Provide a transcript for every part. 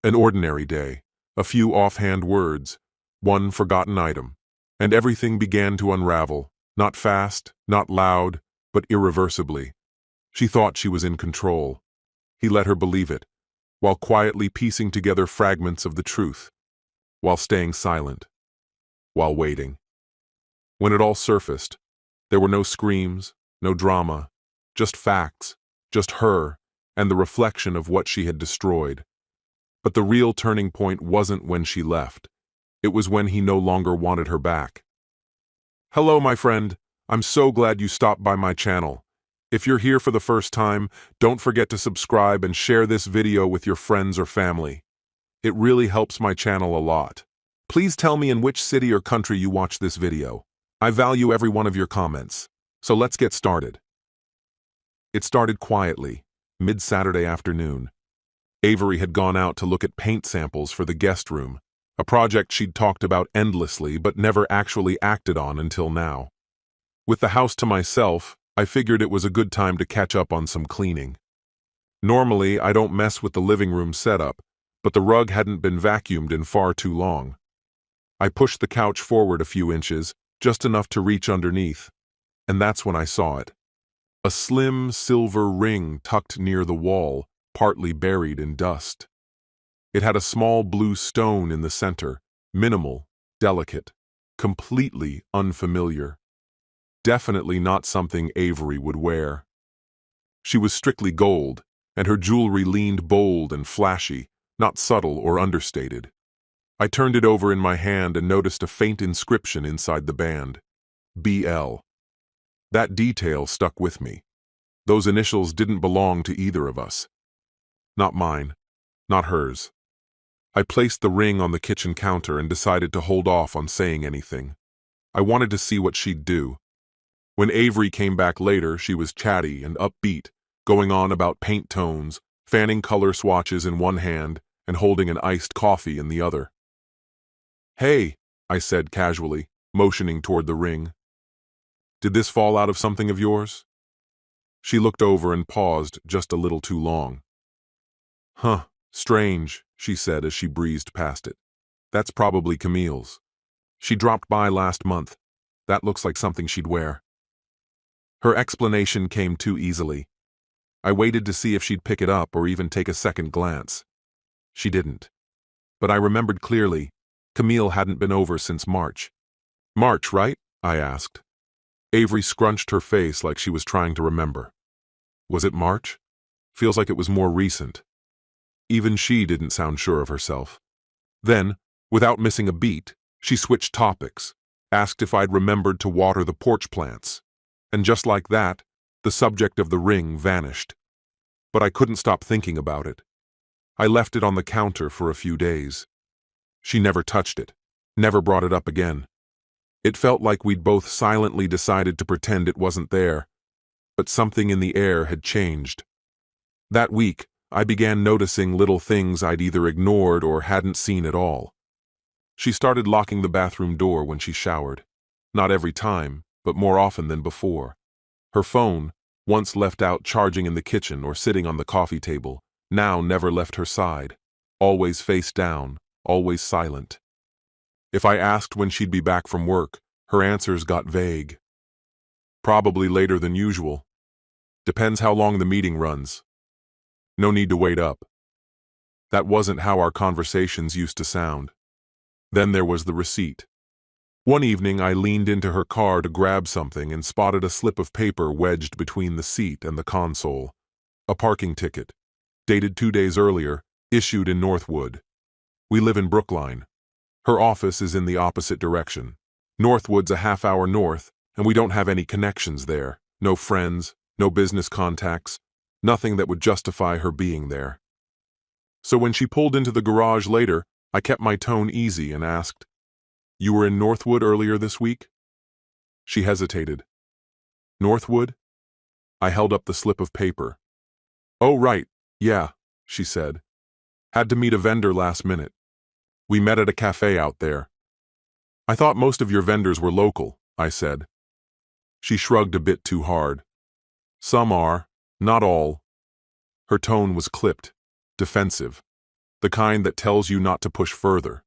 An ordinary day, a few offhand words, one forgotten item, and everything began to unravel, not fast, not loud, but irreversibly. She thought she was in control. He let her believe it, while quietly piecing together fragments of the truth, while staying silent, while waiting. When it all surfaced, there were no screams, no drama, just facts, just her, and the reflection of what she had destroyed. But the real turning point wasn't when she left. It was when he no longer wanted her back. Hello, my friend. I'm so glad you stopped by my channel. If you're here for the first time, don't forget to subscribe and share this video with your friends or family. It really helps my channel a lot. Please tell me in which city or country you watch this video. I value every one of your comments. So let's get started. It started quietly, mid-Saturday afternoon. Avery had gone out to look at paint samples for the guest room, a project she'd talked about endlessly but never actually acted on until now. With the house to myself, I figured it was a good time to catch up on some cleaning. Normally, I don't mess with the living room setup, but the rug hadn't been vacuumed in far too long. I pushed the couch forward a few inches, just enough to reach underneath, and that's when I saw it. A slim silver ring tucked near the wall, partly buried in dust. It had a small blue stone in the center, minimal, delicate, completely unfamiliar. Definitely not something Avery would wear. She was strictly gold, and her jewelry leaned bold and flashy, not subtle or understated. I turned it over in my hand and noticed a faint inscription inside the band. BL. That detail stuck with me. Those initials didn't belong to either of us. Not mine, not hers. I placed the ring on the kitchen counter and decided to hold off on saying anything. I wanted to see what she'd do. When Avery came back later, she was chatty and upbeat, going on about paint tones, fanning color swatches in one hand and holding an iced coffee in the other. Hey, I said casually, motioning toward the ring. Did this fall out of something of yours? She looked over and paused just a little too long. Huh, strange, she said as she breezed past it. That's probably Camille's. She dropped by last month. That looks like something she'd wear. Her explanation came too easily. I waited to see if she'd pick it up or even take a second glance. She didn't. But I remembered clearly, Camille hadn't been over since March. March, right? I asked. Avery scrunched her face like she was trying to remember. Was it March? Feels like it was more recent. Even she didn't sound sure of herself. Then, without missing a beat, she switched topics, asked if I'd remembered to water the porch plants. And just like that, the subject of the ring vanished. But I couldn't stop thinking about it. I left it on the counter for a few days. She never touched it, never brought it up again. It felt like we'd both silently decided to pretend it wasn't there, but something in the air had changed. That week, I began noticing little things I'd either ignored or hadn't seen at all. She started locking the bathroom door when she showered. Not every time, but more often than before. Her phone, once left out charging in the kitchen or sitting on the coffee table, now never left her side, always face down, always silent. If I asked when she'd be back from work, her answers got vague. Probably later than usual. Depends how long the meeting runs. No need to wait up. That wasn't how our conversations used to sound. Then there was the receipt. One evening I leaned into her car to grab something and spotted a slip of paper wedged between the seat and the console. A parking ticket, dated 2 days earlier, issued in Northwood. We live in Brookline. Her office is in the opposite direction. Northwood's a half-hour north, and we don't have any connections there. No friends, no business contacts, nothing that would justify her being there. So when she pulled into the garage later, I kept my tone easy and asked, "You were in Northwood earlier this week?" She hesitated. "Northwood?" I held up the slip of paper. "Oh, right, yeah," she said. "Had to meet a vendor last minute. We met at a cafe out there." "I thought most of your vendors were local," I said. She shrugged a bit too hard. "Some are, not all." Her tone was clipped, defensive. the kind that tells you not to push further.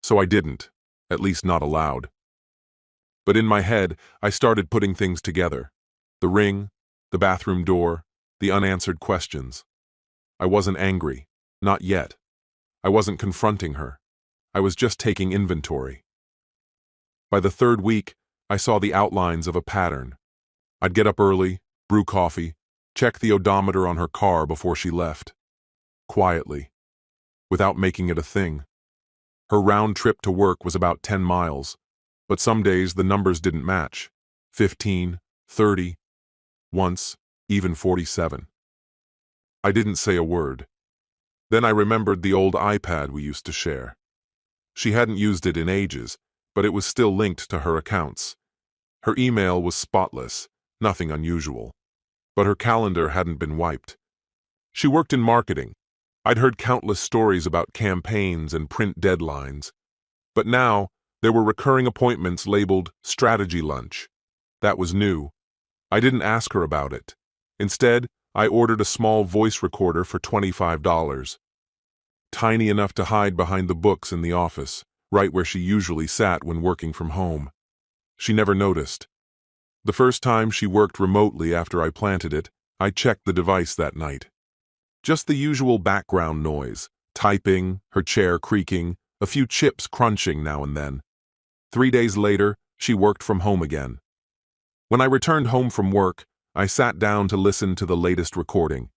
So I didn't, at least not aloud. But in my head, I started putting things together. The ring, the bathroom door, the unanswered questions. I wasn't angry, not yet. I wasn't confronting her. I was just taking inventory. By the third week, I saw the outlines of a pattern. I'd get up early, brew coffee, check the odometer on her car before she left. Quietly, without making it a thing. Her round trip to work was about 10 miles, but some days the numbers didn't match. 15, 30, once, even 47. I didn't say a word. Then I remembered the old iPad we used to share. She hadn't used it in ages, but it was still linked to her accounts. Her email was spotless, nothing unusual. But her calendar hadn't been wiped. She worked in marketing. I'd heard countless stories about campaigns and print deadlines. But now, there were recurring appointments labeled strategy lunch. That was new. I didn't ask her about it. Instead, I ordered a small voice recorder for $25. Tiny enough to hide behind the books in the office, right where she usually sat when working from home. She never noticed. The first time she worked remotely after I planted it, I checked the device that night. Just the usual background noise, typing, her chair creaking, a few chips crunching now and then. 3 days later, she worked from home again. When I returned home from work, I sat down to listen to the latest recording.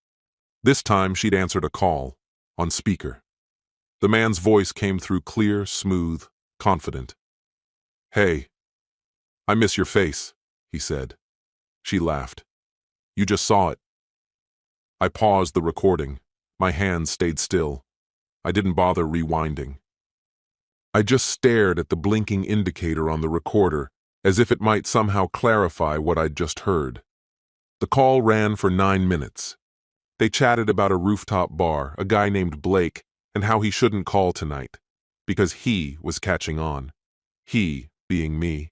This time she'd answered a call, on speaker. The man's voice came through clear, smooth, confident. "Hey, I miss your face," he said. She laughed. "You just saw it." I paused the recording. My hands stayed still. I didn't bother rewinding. I just stared at the blinking indicator on the recorder, as if it might somehow clarify what I'd just heard. The call ran for 9 minutes. They chatted about a rooftop bar, a guy named Blake, and how he shouldn't call tonight, because he was catching on. He being me.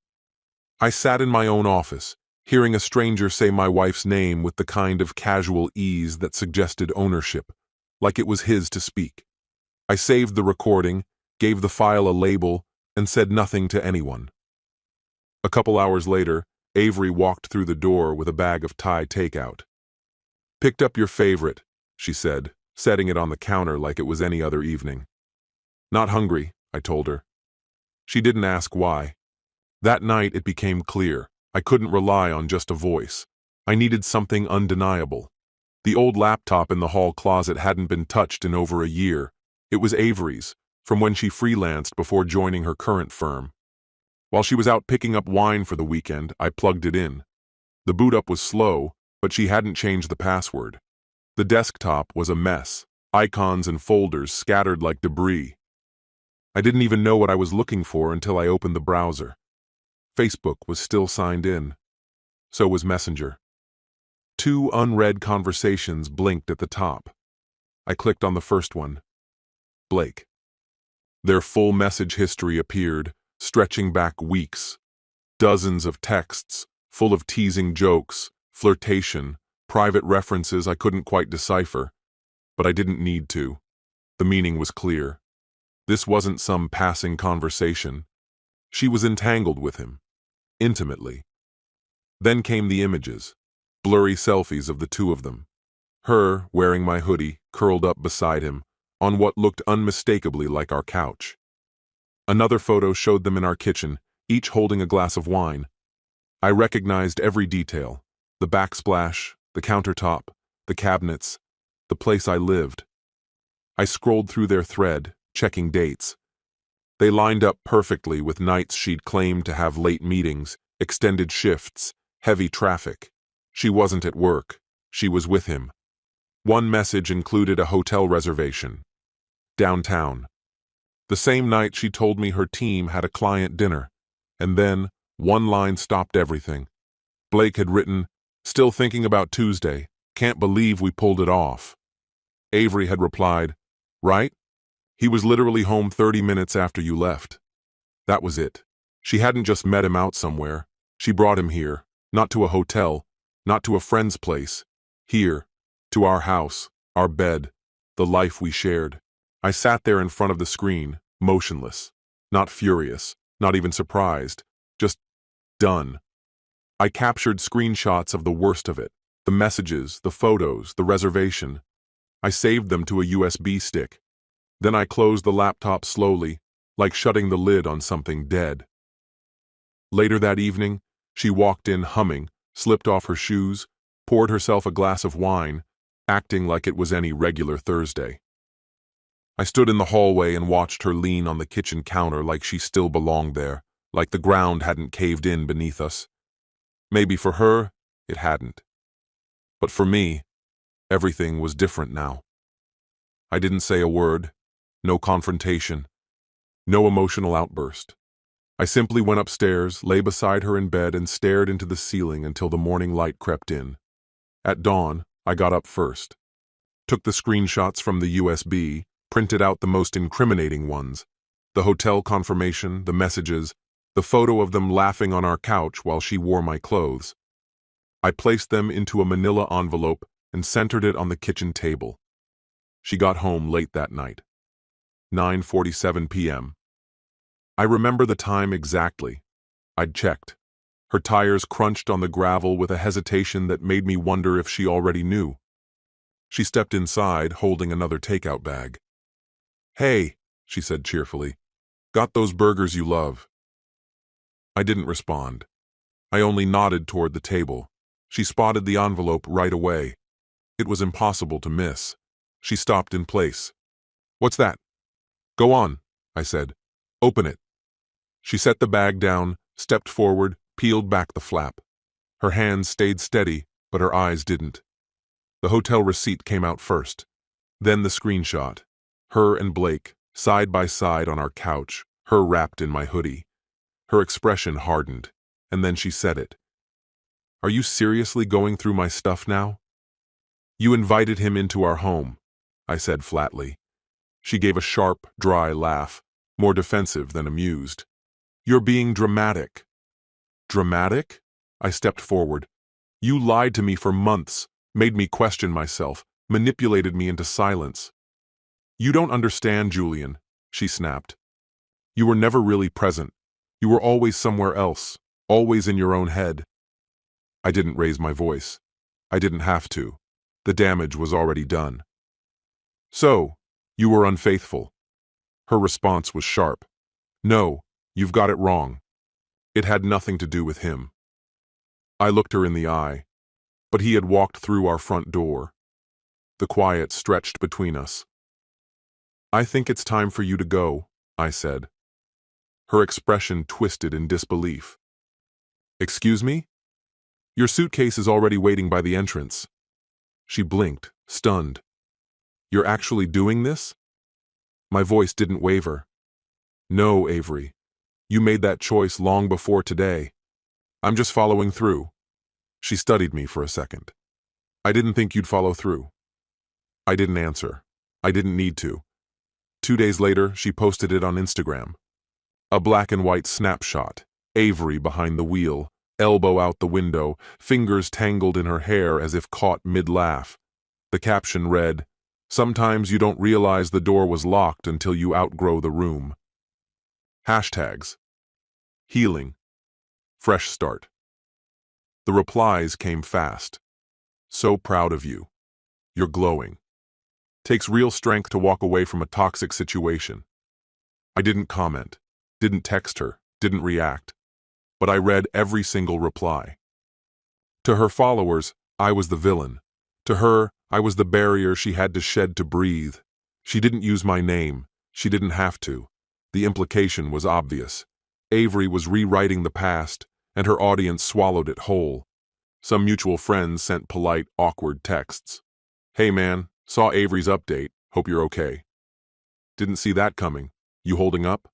I sat in my own office, hearing a stranger say my wife's name with the kind of casual ease that suggested ownership, like it was his to speak. I saved the recording, gave the file a label, and said nothing to anyone. A couple hours later, Avery walked through the door with a bag of Thai takeout. "Picked up your favorite," she said, setting it on the counter like it was any other evening. "Not hungry," I told her. She didn't ask why. That night it became clear. I couldn't rely on just a voice. I needed something undeniable. The old laptop in the hall closet hadn't been touched in over a year. It was Avery's, from when she freelanced before joining her current firm. While she was out picking up wine for the weekend, I plugged it in. The boot up was slow, but she hadn't changed the password. The desktop was a mess, icons and folders scattered like debris. I didn't even know what I was looking for until I opened the browser. Facebook was still signed in. So was Messenger. 2 unread conversations blinked at the top. I clicked on the first one. Blake. Their full message history appeared, stretching back weeks. Dozens of texts, full of teasing jokes, flirtation, private references I couldn't quite decipher. But I didn't need to. The meaning was clear. This wasn't some passing conversation. She was entangled with him. Intimately. Then came the images. Blurry selfies of the two of them. Her, wearing my hoodie, curled up beside him, on what looked unmistakably like our couch. Another photo showed them in our kitchen, each holding a glass of wine. I recognized every detail. The backsplash, the countertop, the cabinets, the place I lived. I scrolled through their thread, checking dates. They lined up perfectly with nights she'd claimed to have late meetings, extended shifts, heavy traffic. She wasn't at work. She was with him. One message included a hotel reservation. Downtown. The same night she told me her team had a client dinner. And then, one line stopped everything. Blake had written, "Still thinking about Tuesday. Can't believe we pulled it off." Avery had replied, "Right? He was literally home 30 minutes after you left." That was it. She hadn't just met him out somewhere. She brought him here, not to a hotel, not to a friend's place. Here, to our house, our bed, the life we shared. I sat there in front of the screen, motionless, not furious, not even surprised, just done. I captured screenshots of the worst of it, the messages, the photos, the reservation. I saved them to a USB stick. Then I closed the laptop slowly, like shutting the lid on something dead. Later that evening, she walked in humming, slipped off her shoes, poured herself a glass of wine, acting like it was any regular Thursday. I stood in the hallway and watched her lean on the kitchen counter like she still belonged there, like the ground hadn't caved in beneath us. Maybe for her, it hadn't. But for me, everything was different now. I didn't say a word, no confrontation, no emotional outburst. I simply went upstairs, lay beside her in bed, and stared into the ceiling until the morning light crept in. At dawn, I got up first, took the screenshots from the USB, printed out the most incriminating ones, the hotel confirmation, the messages, the photo of them laughing on our couch while she wore my clothes. I placed them into a manila envelope and centered it on the kitchen table. She got home late that night, 9:47 p.m. I remember the time exactly. I'd checked. Her tires crunched on the gravel with a hesitation that made me wonder if she already knew. She stepped inside, holding another takeout bag. "Hey," she said cheerfully, "got those burgers you love." I didn't respond. I only nodded toward the table. She spotted the envelope right away. It was impossible to miss. She stopped in place. "What's that?" "Go on," I said. "Open it." She set the bag down, stepped forward, peeled back the flap. Her hands stayed steady, but her eyes didn't. The hotel receipt came out first, then the screenshot. Her and Blake, side by side on our couch, her wrapped in my hoodie. Her expression hardened, and then she said it. "Are you seriously going through my stuff now?" "You invited him into our home," I said flatly. She gave a sharp, dry laugh, more defensive than amused. "You're being dramatic." "Dramatic?" I stepped forward. "You lied to me for months, made me question myself, manipulated me into silence." "You don't understand, Julian," she snapped. "You were never really present. You were always somewhere else, always in your own head." I didn't raise my voice. I didn't have to. The damage was already done. "So, you were unfaithful." Her response was sharp. "No, you've got it wrong. It had nothing to do with him." I looked her in the eye, but he had walked through our front door. The quiet stretched between us. "I think it's time for you to go," I said. Her expression twisted in disbelief. "Excuse me? Your suitcase is already waiting by the entrance." She blinked, stunned. "You're actually doing this?" My voice didn't waver. "No, Avery. You made that choice long before today. I'm just following through." She studied me for a second. "I didn't think you'd follow through." I didn't answer. I didn't need to. 2 days later, she posted it on Instagram. A black and white snapshot, Avery behind the wheel, elbow out the window, fingers tangled in her hair as if caught mid-laugh. The caption read, "Sometimes you don't realize the door was locked until you outgrow the room." Hashtags: healing, fresh start. The replies came fast. "So proud of you. You're glowing. Takes real strength to walk away from a toxic situation." I didn't comment, didn't text her, didn't react, but I read every single reply. To her followers, I was the villain. To her, I was the barrier she had to shed to breathe. She didn't use my name. She didn't have to. The implication was obvious. Avery was rewriting the past, and her audience swallowed it whole. Some mutual friends sent polite, awkward texts. "Hey man, saw Avery's update, hope you're okay." "Didn't see that coming. You holding up?"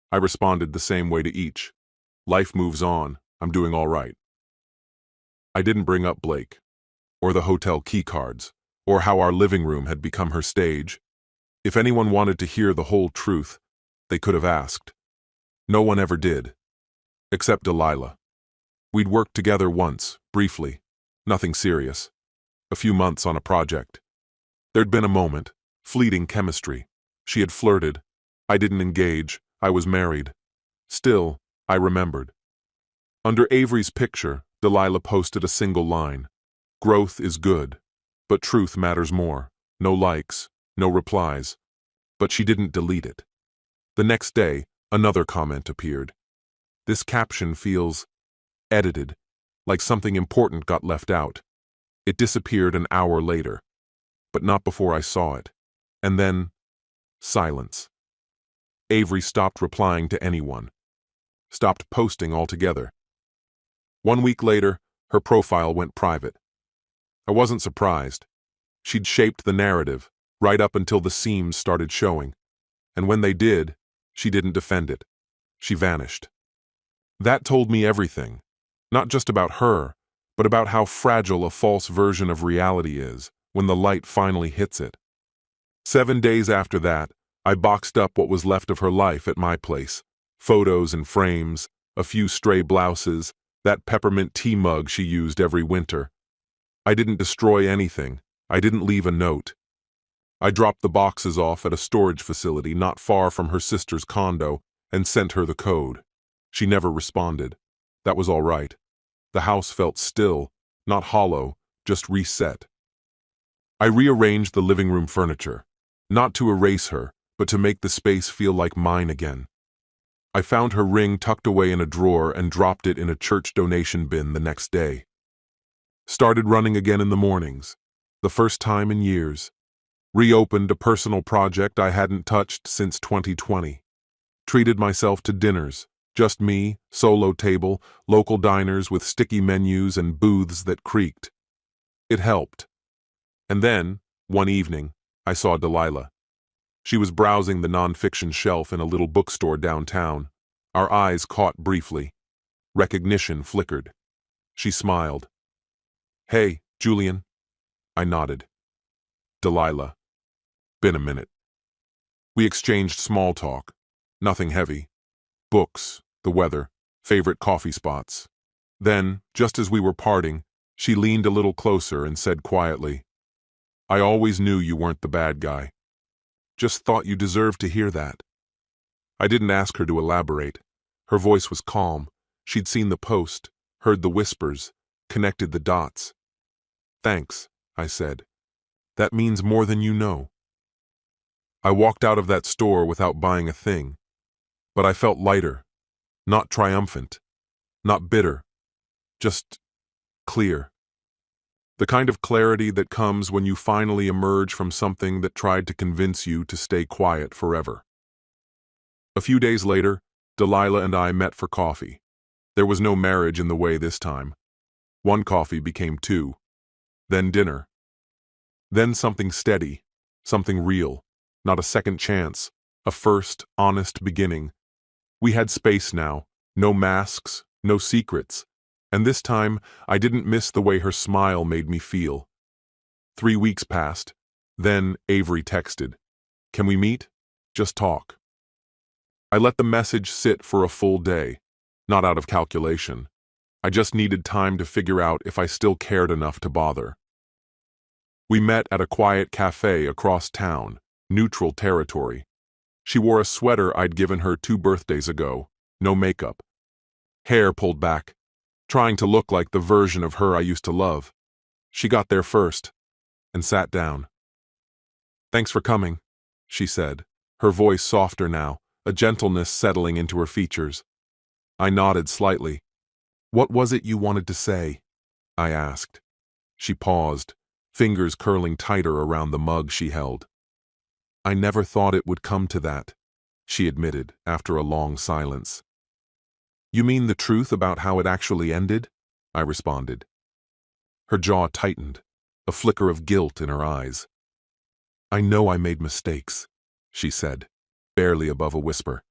I responded the same way to each. "Life moves on. I'm doing all right." I didn't bring up Blake, or the hotel keycards, or how our living room had become her stage. If anyone wanted to hear the whole truth, they could have asked. No one ever did. Except Delilah. We'd worked together once, briefly. Nothing serious. A few months on a project. There'd been a moment, fleeting chemistry. She had flirted. I didn't engage. I was married. Still, I remembered. Under Avery's picture, Delilah posted a single line. Growth is good, but truth matters more. No likes, no replies. But she didn't delete it. The next day, another comment appeared. This caption feels edited, like something important got left out. It disappeared an hour later, but not before I saw it. And then, silence. Avery stopped replying to anyone, stopped posting altogether. 1 week later, her profile went private. I wasn't surprised. She'd shaped the narrative, right up until the seams started showing. And when they did, she didn't defend it. She vanished. That told me everything, not just about her, but about how fragile a false version of reality is when the light finally hits it. 7 days after that, I boxed up what was left of her life at my place. Photos and frames, a few stray blouses, that peppermint tea mug she used every winter. I didn't destroy anything. I didn't leave a note. I dropped the boxes off at a storage facility not far from her sister's condo and sent her the code. She never responded. That was all right. The house felt still, not hollow, just reset. I rearranged the living room furniture, not to erase her, but to make the space feel like mine again. I found her ring tucked away in a drawer and dropped it in a church donation bin the next day. Started running again in the mornings, the first time in years. Reopened a personal project I hadn't touched since 2020. Treated myself to dinners, just me, solo table, local diners with sticky menus and booths that creaked. It helped. And then, one evening, I saw Delilah. She was browsing the nonfiction shelf in a little bookstore downtown. Our eyes caught briefly. Recognition flickered. She smiled. "Hey, Julian." I nodded. "Delilah. Been a minute." We exchanged small talk. Nothing heavy. Books, the weather, favorite coffee spots. Then, just as we were parting, she leaned a little closer and said quietly, "I always knew you weren't the bad guy. Just thought you deserved to hear that." I didn't ask her to elaborate. Her voice was calm. She'd seen the post, heard the whispers, connected the dots. "Thanks," I said. "That means more than you know." I walked out of that store without buying a thing, but I felt lighter, not triumphant, not bitter, just clear. The kind of clarity that comes when you finally emerge from something that tried to convince you to stay quiet forever. A few days later, Delilah and I met for coffee. There was no marriage in the way this time. One coffee became two, then dinner. Then something steady, something real, not a second chance, a first, honest beginning. We had space now, no masks, no secrets. And this time, I didn't miss the way her smile made me feel. 3 weeks passed. Then Avery texted, "Can we meet? Just talk." I let the message sit for a full day, not out of calculation. I just needed time to figure out if I still cared enough to bother. We met at a quiet cafe across town, neutral territory. She wore a sweater I'd given her 2 birthdays ago, no makeup. Hair pulled back, trying to look like the version of her I used to love. She got there first, and sat down. "Thanks for coming," she said, her voice softer now, a gentleness settling into her features. I nodded slightly. "What was it you wanted to say?" I asked. She paused, fingers curling tighter around the mug she held. "I never thought it would come to that," she admitted after a long silence. "You mean the truth about how it actually ended?" I responded. Her jaw tightened, a flicker of guilt in her eyes. "I know I made mistakes," she said, barely above a whisper.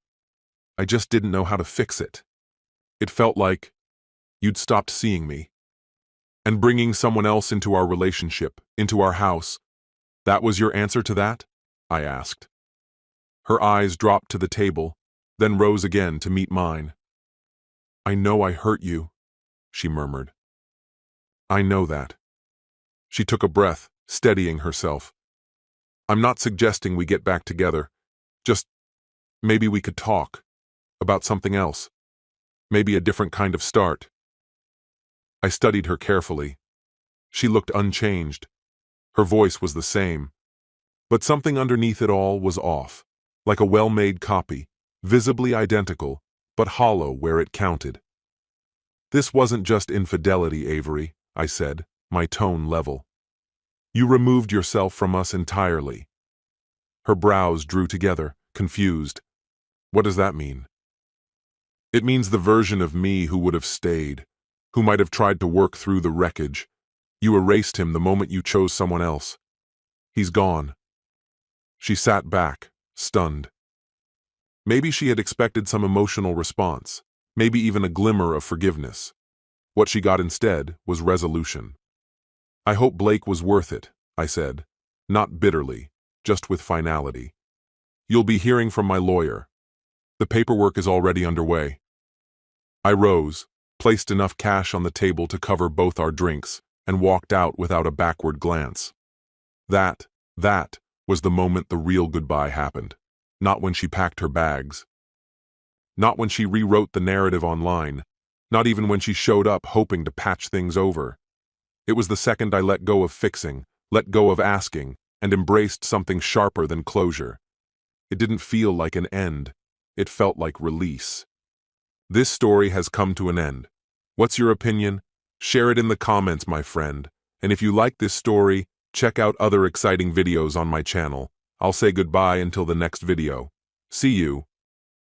"I just didn't know how to fix it. It felt like you'd stopped seeing me. And bringing someone else into our relationship, into our house, that was your answer to that?" I asked. Her eyes dropped to the table, then rose again to meet mine. "I know I hurt you," she murmured. "I know that." She took a breath, steadying herself. "I'm not suggesting we get back together, Just maybe we could talk about something else, maybe a different kind of start. I studied her carefully. She looked unchanged. Her voice was the same. But something underneath it all was off, like a well-made copy, visibly identical, but hollow where it counted. This wasn't just infidelity, Avery, I said, my tone level. You removed yourself from us entirely. Her brows drew together, confused. What does that mean? It means the version of me who would have stayed, who might have tried to work through the wreckage. You erased him the moment you chose someone else. He's gone. She sat back, stunned. Maybe she had expected some emotional response, maybe even a glimmer of forgiveness. What she got instead was resolution. I hope Blake was worth it, I said, not bitterly, just with finality. You'll be hearing from my lawyer. The paperwork is already underway. I rose, placed enough cash on the table to cover both our drinks, and walked out without a backward glance. That was the moment the real goodbye happened. Not when she packed her bags. Not when she rewrote the narrative online. Not even when she showed up hoping to patch things over. It was the second I let go of fixing, let go of asking, and embraced something sharper than closure. It didn't feel like an end. It felt like release. This story has come to an end. What's your opinion? Share it in the comments, my friend. And if you like this story, check out other exciting videos on my channel. I'll say goodbye until the next video. See you.